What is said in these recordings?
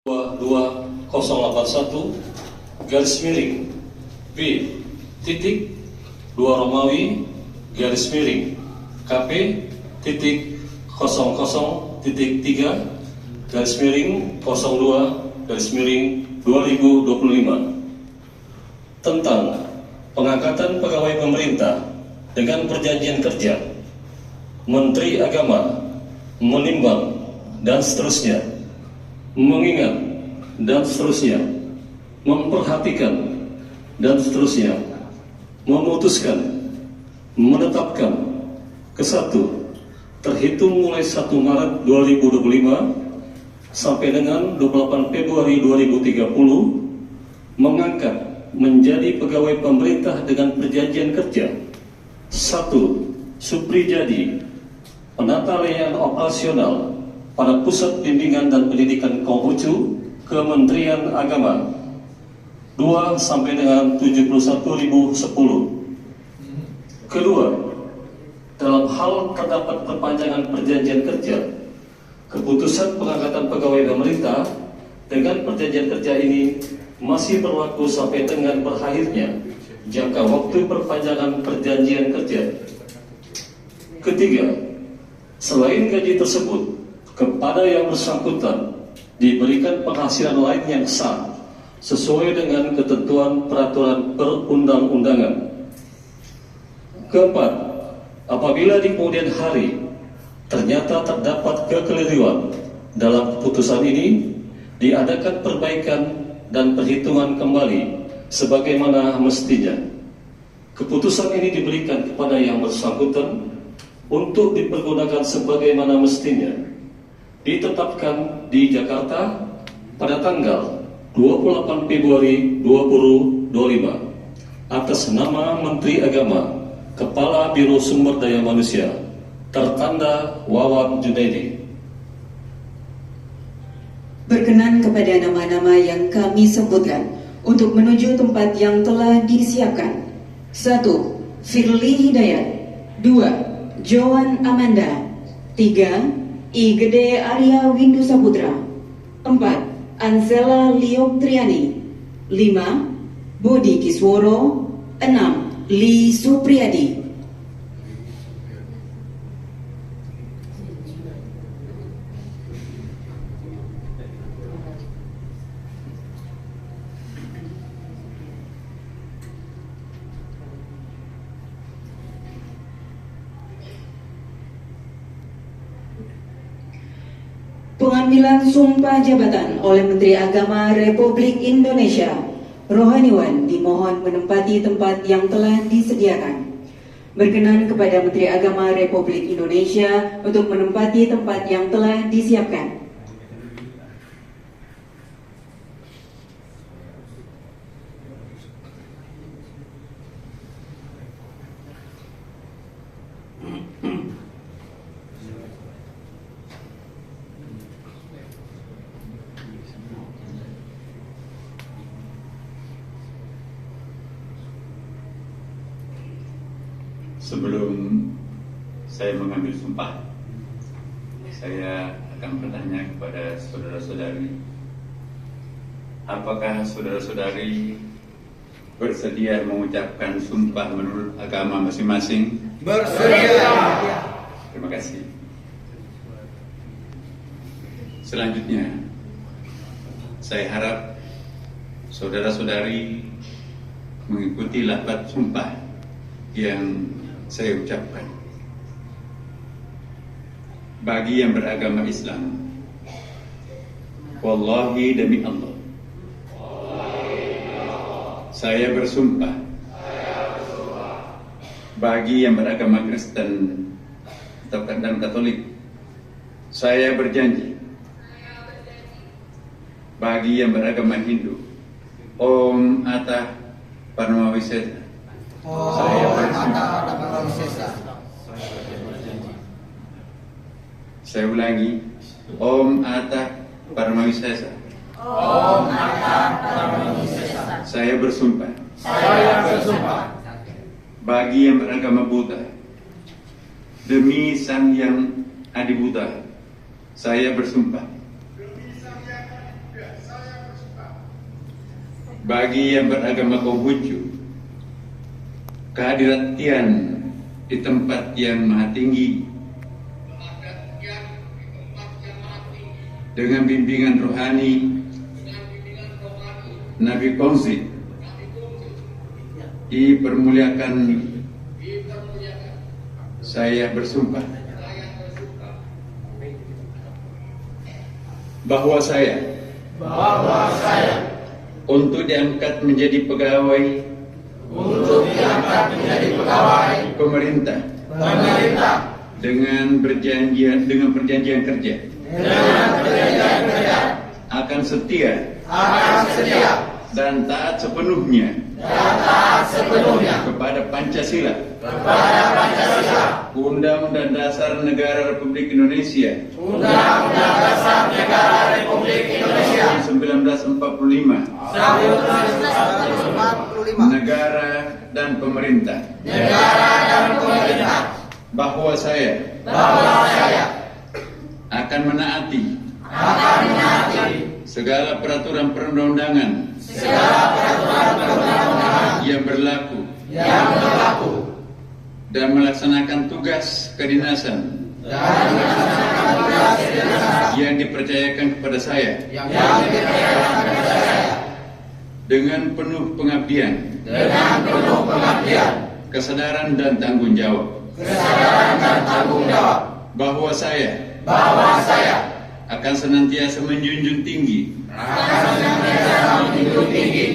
2081 garis miring B titik 2 Romawi garis miring KP titik 00 titik 3 garis miring 02 garis miring 2025 tentang pengangkatan pegawai pemerintah dengan perjanjian kerja, Menteri Agama menimbang dan seterusnya, mengingat dan seterusnya, memperhatikan dan seterusnya, memutuskan, menetapkan kesatu terhitung mulai 1 Maret 2025 sampai dengan 28 Februari 2030 mengangkat menjadi pegawai pemerintah dengan perjanjian kerja 1. Suprijadi, penata layanan operasional pada Pusat Bimbingan dan Pendidikan Konghucu Kementerian Agama 2 sampai dengan 71.010. Kedua, dalam hal terdapat perpanjangan perjanjian kerja, keputusan pengangkatan pegawai pemerintah dengan perjanjian kerja ini masih berlaku sampai dengan berakhirnya jangka waktu perpanjangan perjanjian kerja. Ketiga, selain gaji tersebut, kepada yang bersangkutan diberikan penghasilan lain yang sah sesuai dengan ketentuan peraturan perundang-undangan. Keempat, apabila di kemudian hari ternyata terdapat kekeliruan dalam keputusan ini, diadakan perbaikan dan perhitungan kembali sebagaimana mestinya. Keputusan ini diberikan kepada yang bersangkutan untuk dipergunakan sebagaimana mestinya. Ditetapkan di Jakarta pada tanggal 28 Februari 2025 atas nama Menteri Agama, Kepala Biro Sumber Daya Manusia, tertanda Wawan Junaidi. Berkenan kepada nama-nama yang kami sebutkan untuk menuju tempat yang telah disiapkan. 1. Firly Hidayat. 2. Joan Amanda. 3. I Gede Arya Windu Saputra. 4. Ansela Liok Triani. 5. Budi Kisworo. 6. Li Supriyadi. Pengambilan sumpah jabatan oleh Menteri Agama Republik Indonesia. Rohaniwan dimohon menempati tempat yang telah disediakan. Berkenan kepada Menteri Agama Republik Indonesia untuk menempati tempat yang telah disiapkan. Sebelum saya mengambil sumpah, saya akan bertanya kepada saudara-saudari, apakah saudara-saudari bersedia mengucapkan sumpah menurut agama masing-masing? Bersedia. Terima kasih. Selanjutnya, saya harap saudara-saudari mengikuti lafaz sumpah yang saya ucapkan. Bagi yang beragama Islam, wallahi demi Allah, saya bersumpah. Bagi yang beragama Kristen dan Katolik, saya berjanji. Bagi yang beragama Hindu, Om Atah Paramawisesa, saya bersumpah. Saya ulangi, Om Atah Paramawisesa. Om Atah Paramawisesa. Saya bersumpah. Saya bersumpah. Bagi yang beragama Buddha, demi Sang Yang Adi Buddha, saya bersumpah. bagi yang beragama Konghucu, kehadiran Tian di tempat yang maha tinggi dengan bimbingan rohani Nabi Kongsi dipermuliakan. Saya bersumpah bahwa saya untuk diangkat menjadi pegawai pemerintah dengan perjanjian kerja akan setia dan taat sepenuhnya kepada Pancasila, Undang-Undang Dasar Negara Republik Indonesia 1945, negara dan pemerintah, bahwa saya akan menaati segala peraturan perundang-undangan yang berlaku dan melaksanakan tugas kedinasan yang dipercayakan kepada saya dengan penuh pengabdian, kesadaran dan tanggung jawab, bahwa saya akan senantiasa menjunjung tinggi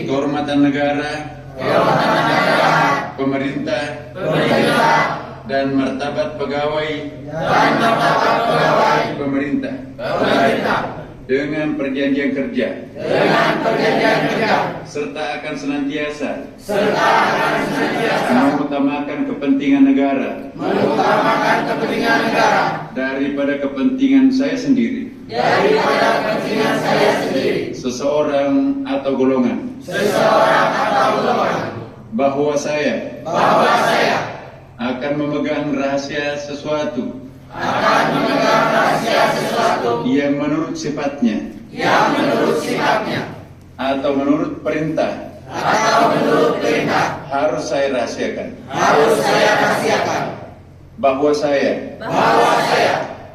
kehormatan negara, pemerintah, dan martabat pegawai pemerintah dengan perjanjian kerja, serta akan senantiasa mengutamakan kepentingan negara daripada kepentingan saya sendiri, seseorang atau golongan, bahwa saya akan memegang rahasia sesuatu yang menurut sifatnya atau menurut perintah harus saya rahasiakan, bahwa saya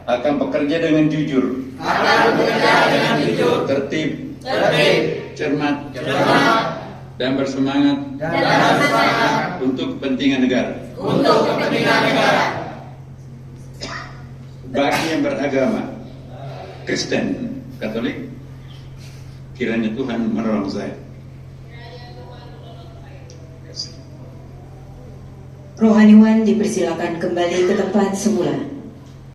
akan bekerja dengan jujur, tertib, cermat, dan bersemangat untuk kepentingan negara. Bagi yang beragama Kristen, Katolik, kiranya Tuhan menolong saya. Rohaniwan dipersilakan kembali ke tempat semula.